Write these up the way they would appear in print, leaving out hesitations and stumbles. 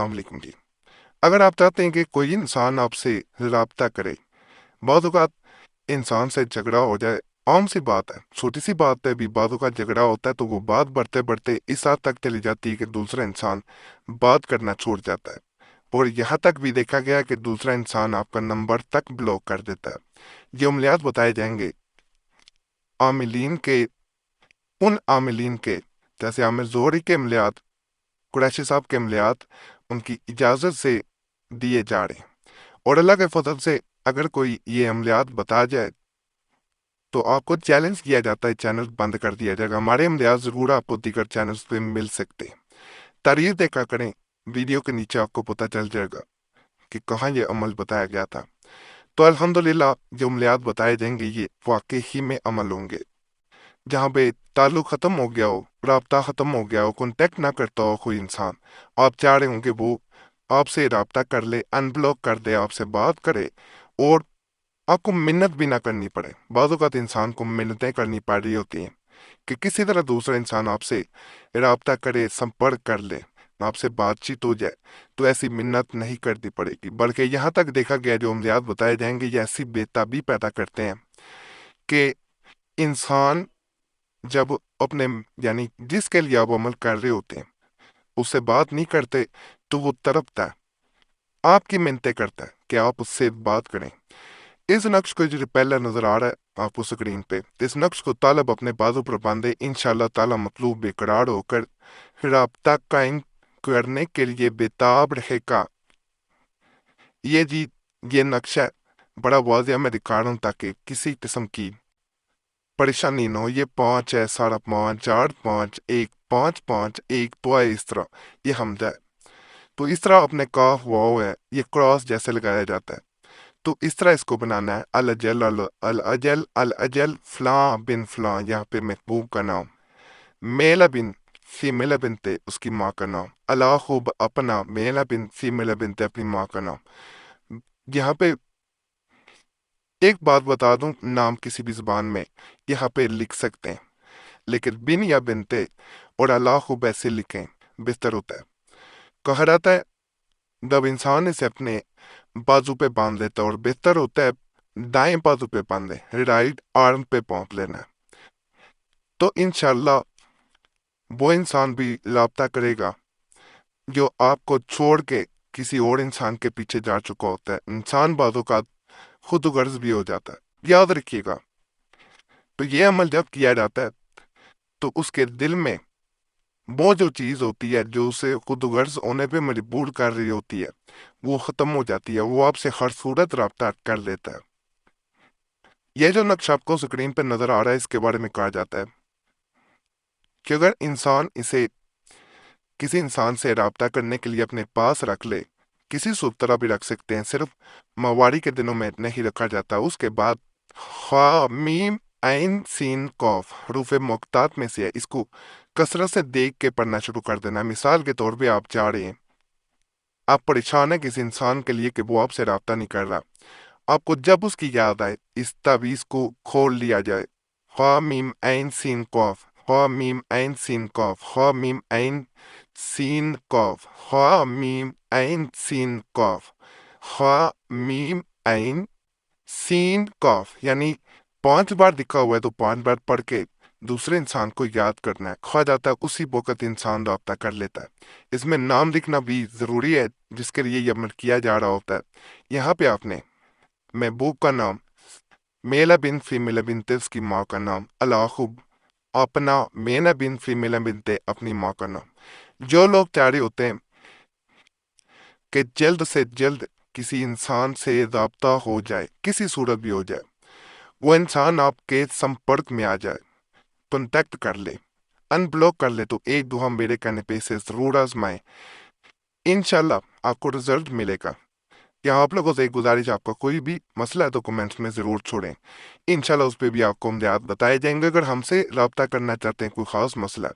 अस्सलाम वालेकुम जी। अगर आप चाहते हैं कि कोई इंसान आपसे रब्ता करे, बहुत औक़ात इंसान से झगड़ा हो जाए, आम सी बात है, छोटी सी बात है भी बाद औक़ात झगड़ा होता है तो वो बात बढ़ते बढ़ते इस हद तक चली जाती है कि दूसरा इंसान बात करना छोड़ जाता है। और यहाँ तक भी देखा गया है कि दूसरा इंसान आपका नंबर तक ब्लॉक कर देता है। ये अमलियात बताए जाएंगे आमिलीन के, उन आमिलीन के, जैसे आमिर ज़ोहरी के अमलियात, कुरैशी साहब के अमलियात उनकी इजाज़त से दिए जा रहे हैं। और अल्लाह के फजल से अगर कोई ये अमलियात बता जाए तो आपको चैलेंज किया जाता है, चैनल बंद कर दिया जाएगा। हमारे अमलियात ज़रूर आपको दीगर चैनल्स पे मिल सकते हैं। तारीफ देखा करें, वीडियो के नीचे आपको पता चल जाएगा कि कहाँ ये अमल बताया गया था। तो अल्हम्दुलिल्लाह जो अमलियात बताए जाएंगे ये वाकई ही में अमल होंगे। जहाँ पे ताल्लुक ख़त्म हो गया हो, राब्ता ख़त्म हो गया हो, कॉन्टेक्ट ना करता हो कोई इंसान, आप चाह रहे होंगे वो आपसे राब्ता कर ले, अनब्लॉक कर दे, आपसे बात करे और आपको मिन्नत भी ना करनी पड़े। बाज़ औक़ात इंसान को मिन्नतें करनी पड़ रही होती हैं कि किसी तरह दूसरा इंसान आपसे राब्ता करे, संपर्क कर ले, आपसे बातचीत हो जाए, तो ऐसी मिन्नत नहीं करनी पड़ेगी। बल्कि यहाँ तक देखा गया जो अमलियात बताए जाएंगे ये ऐसी बेताबी पैदा करते हैं कि इंसान जब अपने, यानी जिसके लिए आप अमल कर रहे होते हैं, उससे बात नहीं करते तो वो तड़पता है, आपकी मिन्नतें करता है कि आप उससे बात करें। इस नक्श को जो रिपेलर नजर आ रहा है आपको स्क्रीन पे, इस नक्श को तालब अपने बाजू पर बांधे, इंशाल्लाह ताला मतलूब बेकरार होकर राब्ता कायम करने के लिए बेताब रहेगा। ये जी ये नक्शा बड़ा वाज़िया मैं दिखा रहा हूँ ताकि किसी किस्म की परेशानी ना हो। ये 5 है, 5.5, 8, 5, 1, 5, 5, 1 तो है, इस तरह ये हमजा है। तो इस तरह अपने काफ वाव है, ये क्रॉस जैसे लगाया जाता है। तो इस तरह इसको बनाना है। अल अजल अल अजल अल अजल फलां बिन फलां, यहाँ पे महबूब का नाम, मेला बिन फीमेला बिनते उसकी माँ का नाम, अला खूब अपना मेला बिन फीमेला बिनते अपनी माँ का नाम। यहाँ पे एक बात बता दूं, नाम किसी भी जुबान में यहाँ पे लिख सकते हैं, लेकिन बिन या बिनते और अला खूब ऐसे लिखें बेहतर होता है। कहा जाता है जब इंसान इसे अपने बाजू पे बांध लेता है, और बेहतर होता है दाएं बाजू पे बांधे, राइट आर्म पे पहुंच लेना। तो इंशाल्लाह वो इंसान भी राब्ता करेगा जो आपको छोड़ के किसी और इंसान के पीछे जा चुका होता है। इंसान बाजू का खुद गर्ज भी हो जाता है, याद रखिएगा। तो ये अमल जब किया जाता है तो उसके दिल में वो जो चीज होती है जो उसे खुद गर्ज होने पे मजबूर कर रही होती है वो खत्म हो जाती है, वो आपसे हर सूरत राब्ता कर लेता है। यह जो नक्शा आपको स्क्रीन पर नजर आ रहा है इसके बारे में कहा जाता है कि अगर इंसान इसे किसी इंसान से राब्ता करने के लिए अपने पास रख ले, किसी सूरत तरह भी रख सकते हैं, सिर्फ मवारी के दिनों में नहीं रखा जाता। उसके बाद खा मीम आइन सीन कॉफ हरूफ मुक्तात में से है, इसको कसरत से देख के पढ़ना शुरू कर देना। मिसाल के तौर पे आप जा रहे हैं, आप परेशान है किसी इंसान के लिए कि वो आपसे राब्ता नहीं कर रहा, आपको जब उसकी याद आए इस तावीज को खोल लिया जाए। ख्वा मीम ऐन सीन कॉफ, ख्वा मीम ऐन सीन कॉफ, ख्वा मीम ऐन सीन कॉफ, ख्वा मीम ऐन सीन कॉफ, ख्वा मीम ऐन सीन कॉफ, यानी 5 बार लिखा हुआ है तो 5 बार पढ़ के दूसरे इंसान को याद करना है। खा जाता है उसी वक्त इंसान राब्ता कर लेता है। इसमें नाम लिखना भी जरूरी है जिसके लिए ये अमल किया जा रहा होता है। यहाँ पे आपने महबूब का नाम, मेला बिन फीमेला बिनते उसकी माँ का नाम, अलाखुब अपना मेना बिन फीमेला बिनते अपनी माँ का नाम। जो लोग चाह रहे होते हैं कि जल्द से जल्द किसी इंसान से राब्ता हो जाए, किसी सूरत भी हो जाए, वो इंसान आपके संपर्क में आ जाए, कॉन्टेक्ट कर ले, अनब्लॉक कर ले, तो एक दुआ मेरे कहने पे इसे जरूर आजमाएं। इंशाल्लाह आपको रिजल्ट मिलेगा। यहाँ आप लोगों से एक गुजारिश, आपका कोई भी मसला है तो कमेंट्स में ज़रूर छोड़ें, इंशाल्लाह उस पर भी आपको अमलियात बताए जाएंगे। अगर हमसे रब्ता करना चाहते हैं कोई ख़ास मसला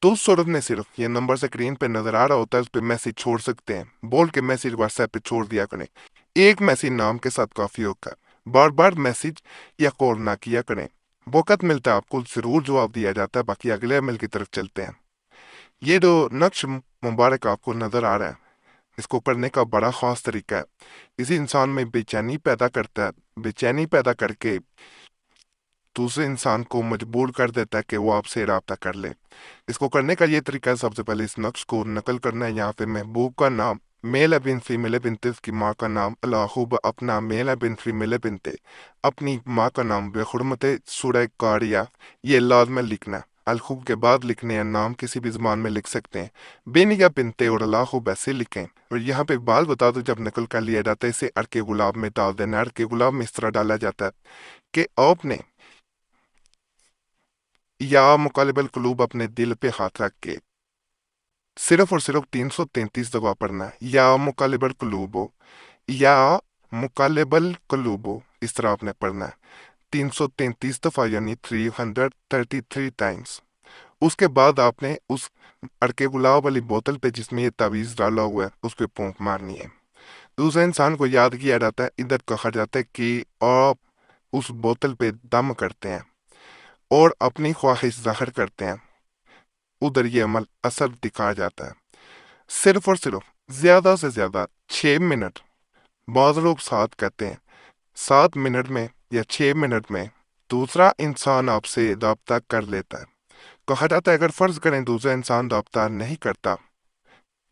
तो उस सूरत में सिर्फ ये नंबर स्क्रीन पे नज़र आ रहा होता है, उस पर मैसेज छोड़ सकते हैं। बोल के मैसेज व्हाट्सएप पे छोड़ दिया करें, एक मैसेज नाम के साथ काफ़ी होगा, बार बार मैसेज या कॉल ना किया करें। वक़्त मिलता है आपको ज़रूर जवाब दिया जाता है। बाकी अगले अमल की तरफ चलते हैं। ये जो नक्श मुबारक आपको नज़र आ रहा है, اس کو کرنے کا بڑا خاص طریقہ ہے، کسی انسان میں بے پیدا کرتا ہے، بے پیدا کر کے دوسرے انسان کو مجبور کر دیتا ہے کہ وہ آپ سے رابطہ کر لے۔ اس کو کرنے کا یہ طریقہ ہے، سب سے پہلے اس نقش کو نقل کرنا ہے۔ یہاں پہ محبوب کا نام میل ہے بن فیمیل ہے بنتے، اس کی ماں کا نام الہوب اپنا میل ہے بن فیمیل ہے بنتے، اپنی ماں کا نام بے حرمت سورہ قاریہ، یہ لازم لکھنا ہے۔ الخوب کے بعد لکھنے ہیں نام، کسی بھی زبان میں لکھ سکتے ہیں، بن یا بنتے اور الہوب ایسے لکھیں۔ اور یہاں پہ بات بتا دو، جب نقل کر لیا جاتا ہے اسے ارک گلاب میں ڈال دینا ہے۔ ارک گلاب میں اس طرح ڈالا جاتا ہے کہ آپ نے یا مقلب القلوب اپنے دل پہ ہاتھ رکھ کے صرف اور صرف 333 دفعہ پڑھنا ہے، یا مقلب القلوب ہو یا مقلب القلوب ہو، اس طرح آپ نے پڑھنا ہے 333 دفعہ، یعنی 333 ٹائمز۔ اس کے بعد آپ نے اس ارک گلاب والی بوتل پہ جس میں یہ تعویذ ڈالا ہوا ہے اس پہ پھونک مارنی ہے۔ دوسرے انسان کو یاد کیا جاتا ہے، ادھر کہا جاتا ہے کہ آپ اس بوتل پہ دم کرتے ہیں اور اپنی خواہش ظاہر کرتے ہیں، ادھر یہ عمل اثر دکھایا جاتا ہے۔ صرف اور صرف زیادہ سے زیادہ 6 منٹ، بعض لوگ 7 کہتے ہیں، 7 منٹ میں یا 6 منٹ میں دوسرا انسان آپ سے رابطہ کر لیتا ہے۔ کہا جاتا ہے اگر فرض کریں دوسرا انسان رابطہ نہیں کرتا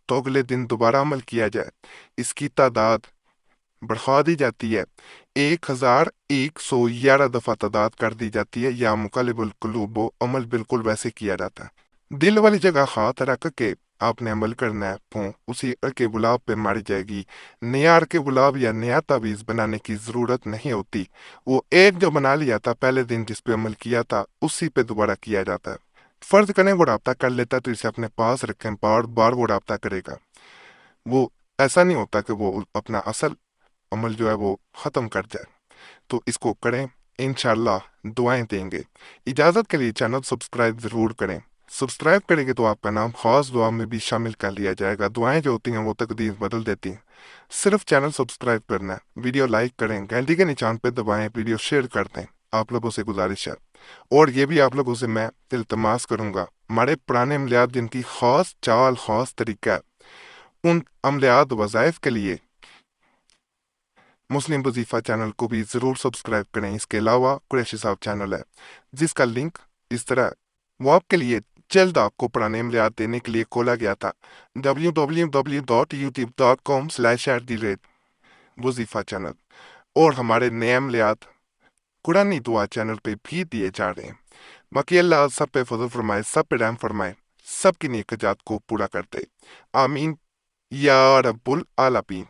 تو اگلے دن دوبارہ عمل کیا جائے، اس کی تعداد بڑھا دی جاتی ہے، 1111 دفعہ تعداد کر دی جاتی ہے، یا مقلب القلوب عمل بالکل ویسے کیا جاتا ہے۔ دل والی جگہ ہاتھ رکھ کے آپ نے عمل کرنا ہے، اسی ارک گلاب پہ ماری جائے گی۔ نیا ارک گلاب یا نیا تعویذ بنانے کی ضرورت نہیں ہوتی، وہ ایک جو بنا لیا تھا پہلے دن جس پہ عمل کیا تھا اسی پہ دوبارہ کیا جاتا ہے۔ فرض کریں وہ رابطہ کر لیتا ہے تو اسے اپنے پاس رکھیں، بار بار وہ رابطہ کرے گا۔ وہ ایسا نہیں ہوتا کہ وہ اپنا اصل عمل جو ہے وہ ختم کر جائے۔ تو اس کو کریں، انشاءاللہ دعائیں دیں گے۔ اجازت کے لیے چینل سبسکرائب ضرور کریں، سبسکرائب کریں گے تو آپ کا نام خاص دعا میں بھی شامل کر لیا جائے گا۔ دعائیں جو ہوتی ہیں وہ تقدیر بدل دیتی ہیں۔ صرف چینل سبسکرائب کرنا ہے، ویڈیو لائک کریں، گھنٹی کے نشان پہ دبائیں، ویڈیو شیئر کر دیں، آپ لوگوں سے گزارش ہے۔ اور یہ بھی آپ لوگوں سے میں التماس کروں گا، ہمارے پرانے عملیات جن کی خاص چال خاص طریقہ ہے، ان عملیات وظائف کے لیے مسلم وظیفہ چینل کو بھی ضرور سبسکرائب کریں۔ اس کے علاوہ قریشی صاحب چینل ہے جس کا لنک اس طرح وہ آپ کے لیے جلد آپ کو پرانے عملیات دینے کے لیے کھولا گیا تھا، www.youtube.com/وظیفہ چینل، اور ہمارے نئے عملیات قرآنی دعا چینل پہ بھی دیے جا رہے ہیں۔ باقی اللہ سب پہ فضل فرمائے، سب پہ رحم فرمائے، سب کی نیک حاجات کو پورا کرتے، آمین یا رب العالمین۔